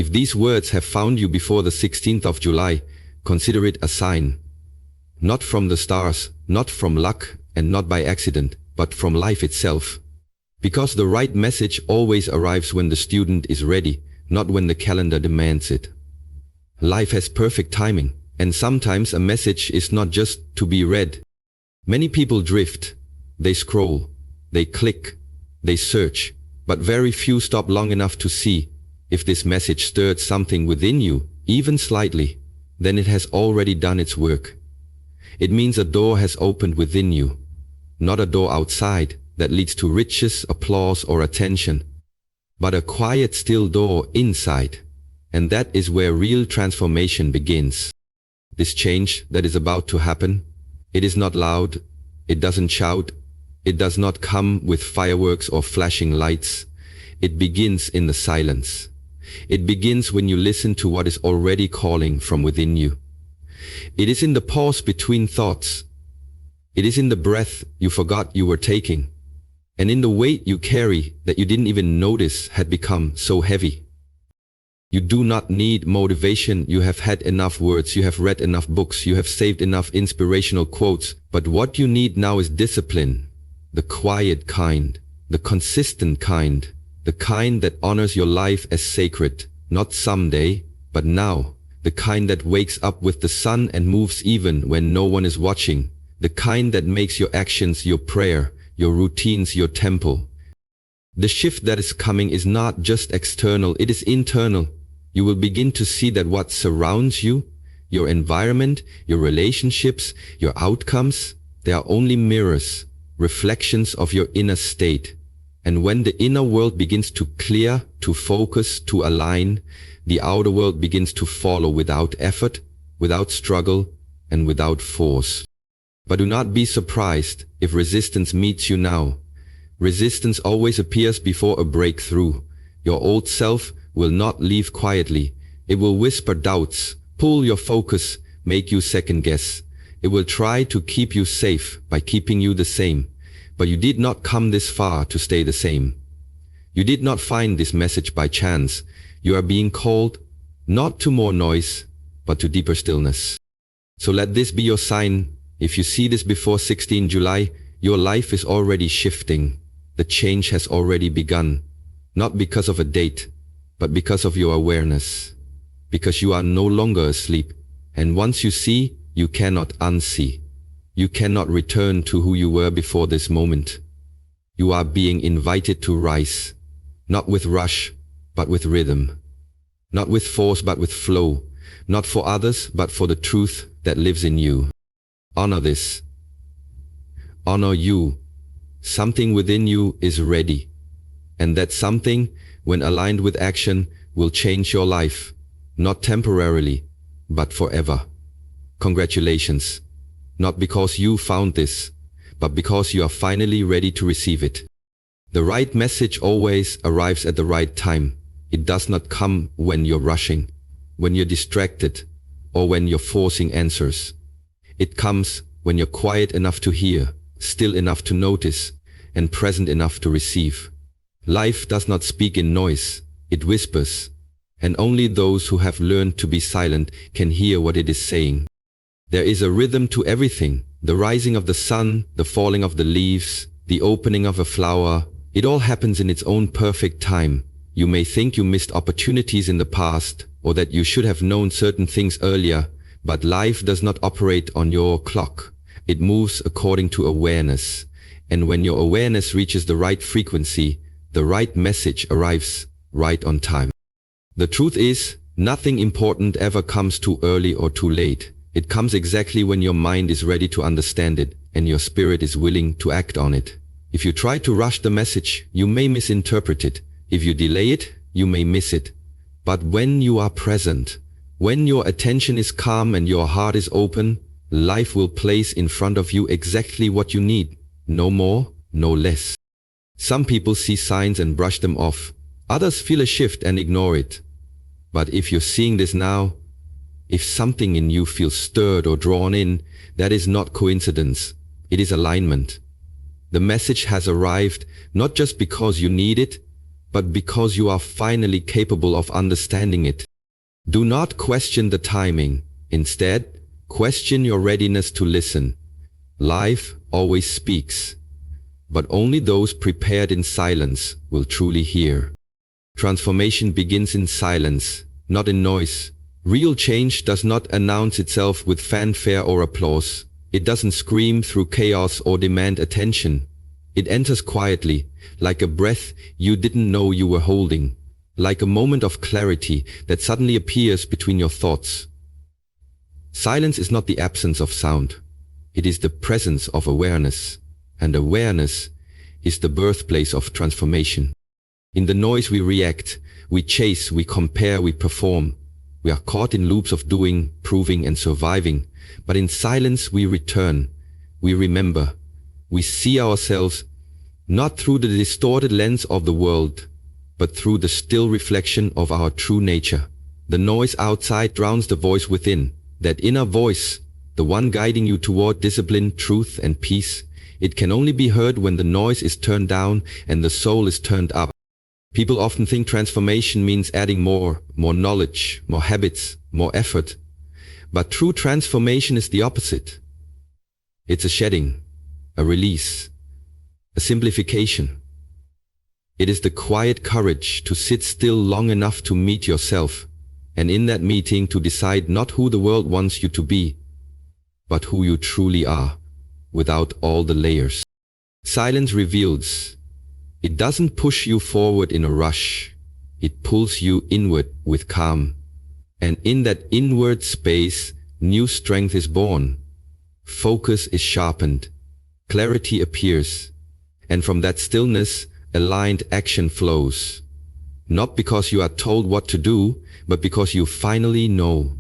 If these words have found you before the 16th of July, consider it a sign. Not from the stars, not from luck, and not by accident, but from life itself. Because the right message always arrives when the student is ready, not when the calendar demands it. Life has perfect timing, and sometimes a message is not just to be read. Many people drift, they scroll, they click, they search, but very few stop long enough to see. If this message stirred something within you, even slightly, then it has already done its work. It means a door has opened within you, not a door outside that leads to riches, applause, or attention, but a quiet, still door inside. And that is where real transformation begins. This change that is about to happen, it is not loud, it doesn't shout, it does not come with fireworks or flashing lights. It begins in the silence. It begins when you listen to what is already calling from within you. It is in the pause between thoughts. It is in the breath you forgot you were taking, and in the weight you carry that you didn't even notice had become so heavy. You do not need motivation. You have had enough words, you have read enough books, you have saved enough inspirational quotes, but what you need now is discipline. The quiet kind, the consistent kind, the kind that honors your life as sacred, not someday, but now. The kind that wakes up with the sun and moves even when no one is watching. The kind that makes your actions your prayer, your routines your temple. The shift that is coming is not just external, it is internal. You will begin to see that what surrounds you, your environment, your relationships, your outcomes, they are only mirrors, reflections of your inner state. And when the inner world begins to clear, to focus, to align, the outer world begins to follow without effort, without struggle, and without force. But do not be surprised if resistance meets you now. Resistance always appears before a breakthrough. Your old self will not leave quietly. It will whisper doubts, pull your focus, make you second guess. It will try to keep you safe by keeping you the same. But you did not come this far to stay the same. You did not find this message by chance. You are being called not to more noise, but to deeper stillness. So let this be your sign. If you see this before 16 July, your life is already shifting. The change has already begun. Not because of a date, but because of your awareness. Because you are no longer asleep. And once you see, you cannot unsee. You cannot return to who you were before this moment. You are being invited to rise, not with rush, but with rhythm. Not with force, but with flow. Not for others, but for the truth that lives in you. Honor this. Honor you. Something within you is ready. And that something, when aligned with action, will change your life. Not temporarily, but forever. Congratulations. Not because you found this, but because you are finally ready to receive it. The right message always arrives at the right time. It does not come when you're rushing, when you're distracted, or when you're forcing answers. It comes when you're quiet enough to hear, still enough to notice, and present enough to receive. Life does not speak in noise, it whispers, and only those who have learned to be silent can hear what it is saying. There is a rhythm to everything, the rising of the sun, the falling of the leaves, the opening of a flower. It all happens in its own perfect time. You may think you missed opportunities in the past, or that you should have known certain things earlier, but life does not operate on your clock. It moves according to awareness. And when your awareness reaches the right frequency, the right message arrives right on time. The truth is, nothing important ever comes too early or too late. It comes exactly when your mind is ready to understand it and your spirit is willing to act on it. If you try to rush the message, you may misinterpret it. If you delay it, you may miss it. But when you are present, when your attention is calm and your heart is open, life will place in front of you exactly what you need. No more, no less. Some people see signs and brush them off. Others feel a shift and ignore it. But if you're seeing this now, if something in you feels stirred or drawn in, that is not coincidence. It is alignment. The message has arrived not just because you need it, but because you are finally capable of understanding it. Do not question the timing. Instead, question your readiness to listen. Life always speaks, but only those prepared in silence will truly hear. Transformation begins in silence, not in noise. Real change does not announce itself with fanfare or applause. It doesn't scream through chaos or demand attention. It enters quietly, like a breath you didn't know you were holding, like a moment of clarity that suddenly appears between your thoughts. Silence is not the absence of sound. It is the presence of awareness, and awareness is the birthplace of transformation. In the noise we react, we chase, we compare, we perform. We are caught in loops of doing, proving, and surviving. But in silence we return, we remember, we see ourselves not through the distorted lens of the world, but through the still reflection of our true nature. The noise outside drowns the voice within, that inner voice, the one guiding you toward discipline, truth, and peace. It can only be heard when the noise is turned down and the soul is turned up. People often think transformation means adding more knowledge, more habits, more effort. But true transformation is the opposite. It's a shedding, a release, a simplification. It is the quiet courage to sit still long enough to meet yourself, and in that meeting to decide not who the world wants you to be, but who you truly are, without all the layers. Silence reveals. It doesn't push you forward in a rush. It pulls you inward with calm. And in that inward space, new strength is born. Focus is sharpened. Clarity appears. And from that stillness, aligned action flows. Not because you are told what to do, but because you finally know.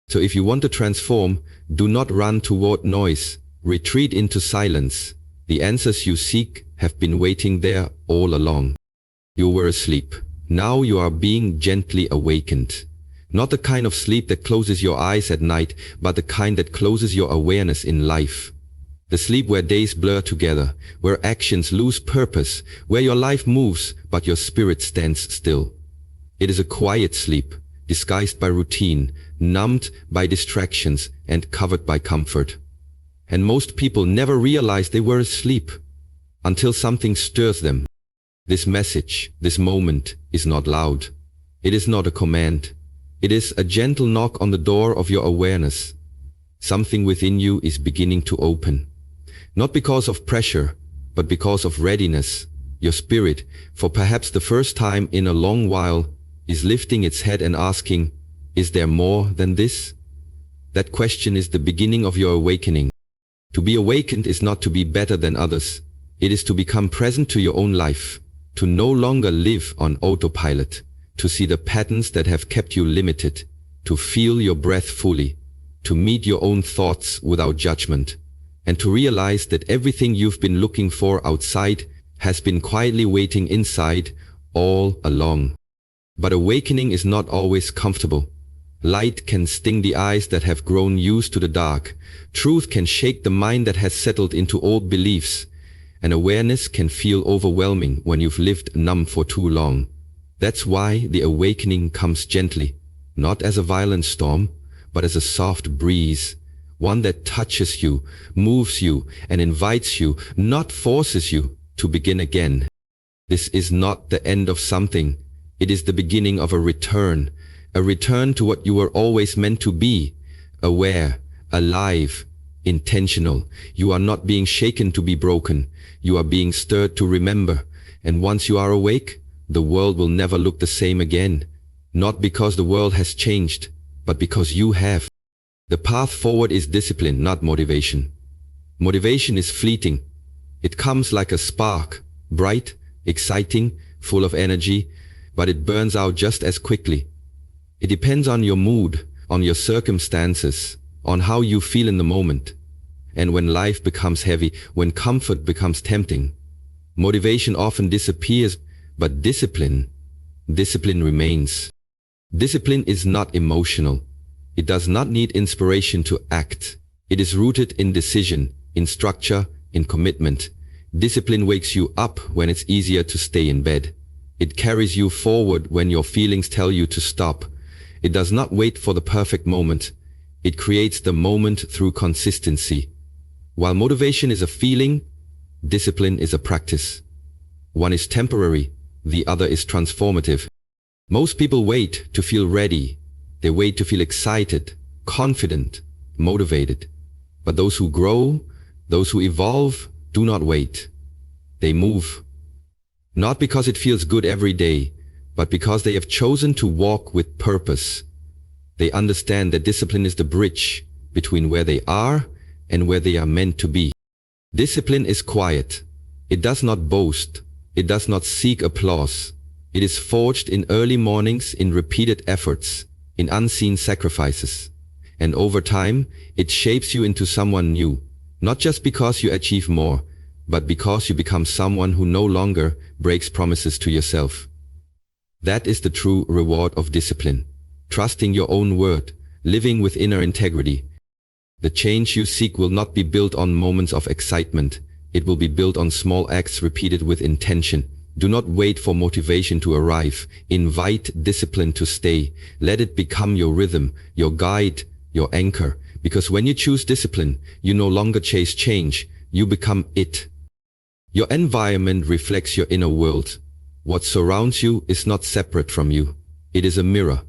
So if you want to transform, do not run toward noise. Retreat into silence. The answers you seek have been waiting there all along. You were asleep. Now you are being gently awakened. Not the kind of sleep that closes your eyes at night, but the kind that closes your awareness in life. The sleep where days blur together, where actions lose purpose, where your life moves, but your spirit stands still. It is a quiet sleep, disguised by routine, numbed by distractions, and covered by comfort. And most people never realize they were asleep until something stirs them. This message, this moment, is not loud. It is not a command. It is a gentle knock on the door of your awareness. Something within you is beginning to open. Not because of pressure, but because of readiness. Your spirit, for perhaps the first time in a long while, is lifting its head and asking, is there more than this? That question is the beginning of your awakening. To be awakened is not to be better than others. It is to become present to your own life, to no longer live on autopilot, to see the patterns that have kept you limited, to feel your breath fully, to meet your own thoughts without judgment, and to realize that everything you've been looking for outside has been quietly waiting inside all along. But awakening is not always comfortable. Light can sting the eyes that have grown used to the dark. Truth can shake the mind that has settled into old beliefs. And awareness can feel overwhelming when you've lived numb for too long. That's why the awakening comes gently, not as a violent storm, but as a soft breeze, one that touches you, moves you, and invites you, not forces you, to begin again. This is not the end of something. It is the beginning of a return to what you were always meant to be, aware, alive, intentional. You are not being shaken to be broken. You are being stirred to remember. And once you are awake, the world will never look the same again. Not because the world has changed, but because you have. The path forward is discipline, not motivation. Motivation is fleeting. It comes like a spark, bright, exciting, full of energy, but it burns out just as quickly. It depends on your mood, on your circumstances, on how you feel in the moment. And when life becomes heavy, when comfort becomes tempting, motivation often disappears, but discipline remains. Discipline is not emotional. It does not need inspiration to act. It is rooted in decision, in structure, in commitment. Discipline wakes you up when it's easier to stay in bed. It carries you forward when your feelings tell you to stop. It does not wait for the perfect moment. It creates the moment through consistency. While motivation is a feeling, discipline is a practice. One is temporary, the other is transformative. Most people wait to feel ready. They wait to feel excited, confident, motivated. But those who grow, those who evolve, do not wait. They move. Not because it feels good every day, but because they have chosen to walk with purpose. They understand that discipline is the bridge between where they are and where they are meant to be. Discipline is quiet. It does not boast. It does not seek applause. It is forged in early mornings, in repeated efforts, in unseen sacrifices. And over time, it shapes you into someone new, not just because you achieve more, but because you become someone who no longer breaks promises to yourself. That is the true reward of discipline. Trusting your own word, living with inner integrity. The change you seek will not be built on moments of excitement. It will be built on small acts repeated with intention. Do not wait for motivation to arrive. Invite discipline to stay. Let it become your rhythm, your guide, your anchor. Because when you choose discipline, you no longer chase change. You become it. Your environment reflects your inner world. What surrounds you is not separate from you. It is a mirror.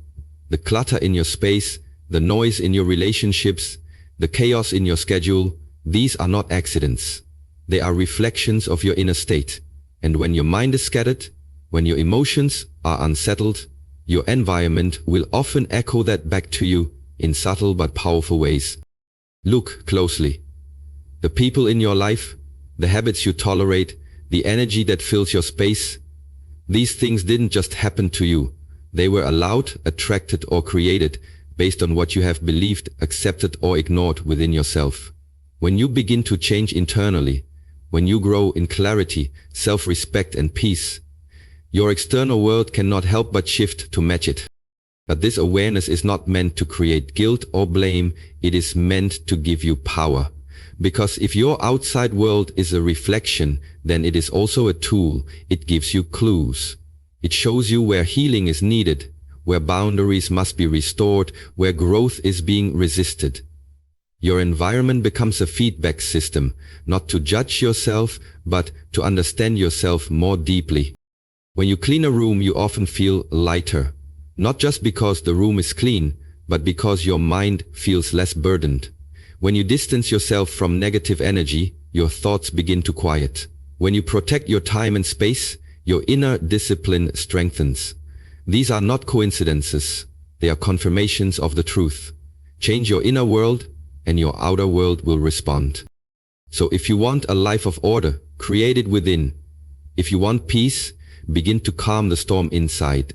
The clutter in your space, the noise in your relationships, the chaos in your schedule, these are not accidents. They are reflections of your inner state. And when your mind is scattered, when your emotions are unsettled, your environment will often echo that back to you in subtle but powerful ways. Look closely. The people in your life, the habits you tolerate, the energy that fills your space, these things didn't just happen to you. They were allowed, attracted, or created based on what you have believed, accepted, or ignored within yourself. When you begin to change internally, when you grow in clarity, self-respect, and peace, your external world cannot help but shift to match it. But this awareness is not meant to create guilt or blame. It is meant to give you power. Because if your outside world is a reflection, then it is also a tool. It gives you clues. It shows you where healing is needed, where boundaries must be restored, where growth is being resisted. Your environment becomes a feedback system, not to judge yourself, but to understand yourself more deeply. When you clean a room, you often feel lighter, not just because the room is clean, but because your mind feels less burdened. When you distance yourself from negative energy, your thoughts begin to quiet. When you protect your time and space, your inner discipline strengthens. These are not coincidences. They are confirmations of the truth. Change your inner world, and your outer world will respond. So if you want a life of order, create it within. If you want peace, begin to calm the storm inside.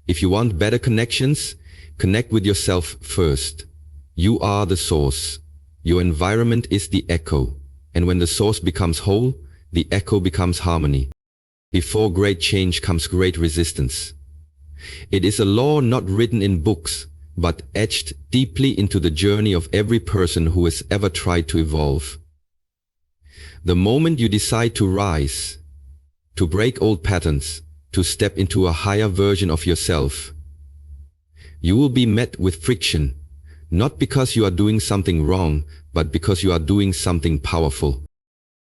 If you want better connections, connect with yourself first. You are the source. Your environment is the echo. And when the source becomes whole, the echo becomes harmony. Before great change comes great resistance. It is a law not written in books, but etched deeply into the journey of every person who has ever tried to evolve. The moment you decide to rise, to break old patterns, to step into a higher version of yourself, you will be met with friction, not because you are doing something wrong, but because you are doing something powerful.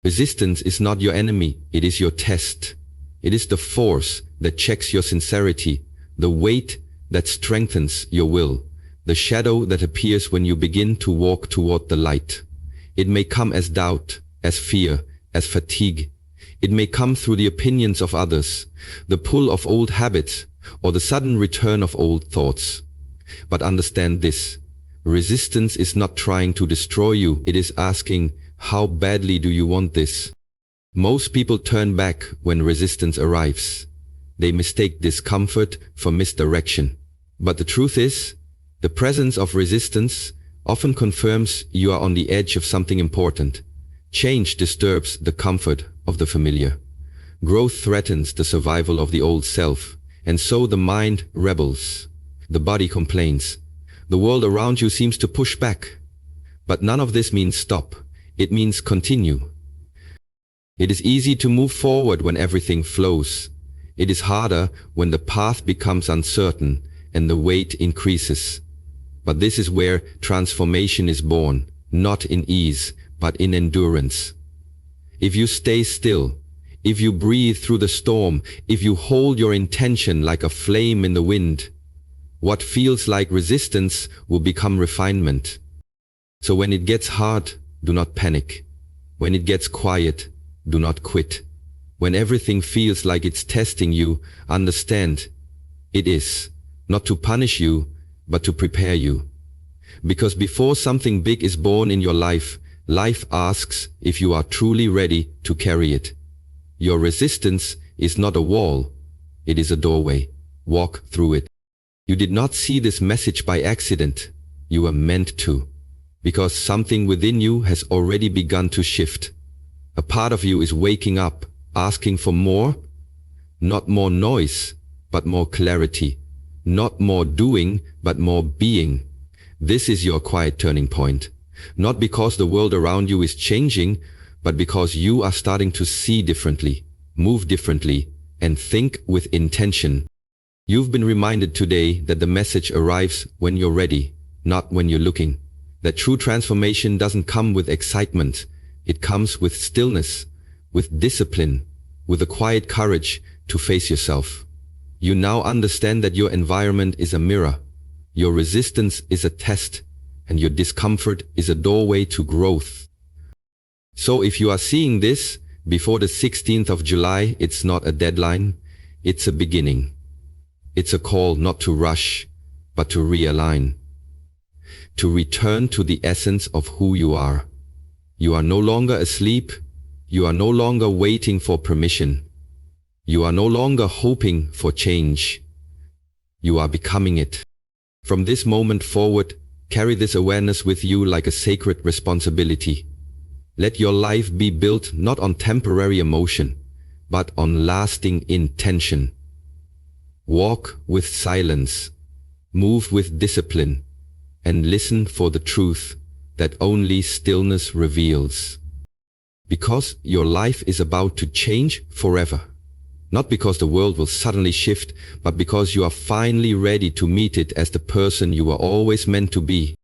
Resistance is not your enemy, it is your test. It is the force that checks your sincerity, the weight that strengthens your will, the shadow that appears when you begin to walk toward the light. It may come as doubt, as fear, as fatigue. It may come through the opinions of others, the pull of old habits, or the sudden return of old thoughts. But understand this, resistance is not trying to destroy you. It is asking, how badly do you want this? Most people turn back when resistance arrives. They mistake discomfort for misdirection. But the truth is, the presence of resistance often confirms you are on the edge of something important. Change disturbs the comfort of the familiar. Growth threatens the survival of the old self, and so the mind rebels. The body complains. The world around you seems to push back. But none of this means stop. It means continue. It is easy to move forward when everything flows. It is harder when the path becomes uncertain and the weight increases. But this is where transformation is born, not in ease, but in endurance. If you stay still, if you breathe through the storm, if you hold your intention like a flame in the wind, what feels like resistance will become refinement. So when it gets hard, do not panic. When it gets quiet, do not quit. When everything feels like it's testing you, understand, it is, not to punish you, but to prepare you. Because before something big is born in your life, life asks if you are truly ready to carry it. Your resistance is not a wall, it is a doorway. Walk through it. You did not see this message by accident, you were meant to. Because something within you has already begun to shift. A part of you is waking up, asking for more. Not more noise, but more clarity. Not more doing, but more being. This is your quiet turning point. Not because the world around you is changing, but because you are starting to see differently, move differently, and think with intention. You've been reminded today that the message arrives when you're ready, not when you're looking. That true transformation doesn't come with excitement. It comes with stillness, with discipline, with a quiet courage to face yourself. You now understand that your environment is a mirror, your resistance is a test, and your discomfort is a doorway to growth. So if you are seeing this before the 16th of July, it's not a deadline, it's a beginning. It's a call not to rush, but to realign. To return to the essence of who you are. You are no longer asleep, you are no longer waiting for permission. You are no longer hoping for change. You are becoming it. From this moment forward, carry this awareness with you like a sacred responsibility. Let your life be built not on temporary emotion, but on lasting intention. Walk with silence, move with discipline, and listen for the truth that only stillness reveals. Because your life is about to change forever. Not because the world will suddenly shift, but because you are finally ready to meet it as the person you were always meant to be.